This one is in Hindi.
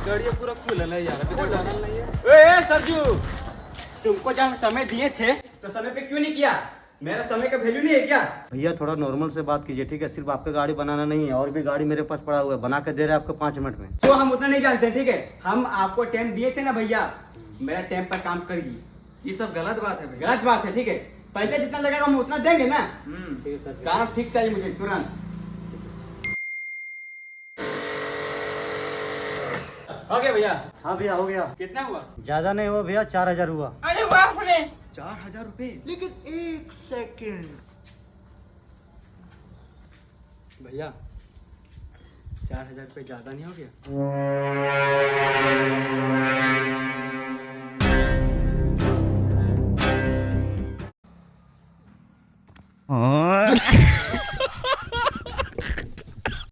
गाड़ी पूरा खुला है यार, अभी तो जाना नहीं है। ए सरजू, तुमको जब समय दिए थे तो समय पे क्यों नहीं किया? मेरा समय का वैल्यू नहीं है क्या? भैया थोड़ा नॉर्मल से बात कीजिए, ठीक है? सिर्फ आपका गाड़ी बनाना नहीं है, और भी गाड़ी मेरे पास पड़ा हुआ है, बना के दे रहे हैं आपको 5 मिनट में। तो हम उतना नहीं जानते, ठीक है? हम आपको टाइम दिए थे ना भैया, मेरा टाइम पर काम करिए। ये सब गलत बात है भैया। गलत बात है, ठीक है? पैसा जितना लगेगा हम उतना देंगे ना। ठीक है सर। काम ठीक चाहिए मुझे तुरंत। हो गया भैया? हाँ भैया हो गया। कितना हुआ? ज्यादा नहीं हुआ भैया, 4000 हुआ। अरे बाप रे, 4000 रुपए? लेकिन एक सेकंड, भैया 4000 रुपए ज्यादा नहीं हो गया?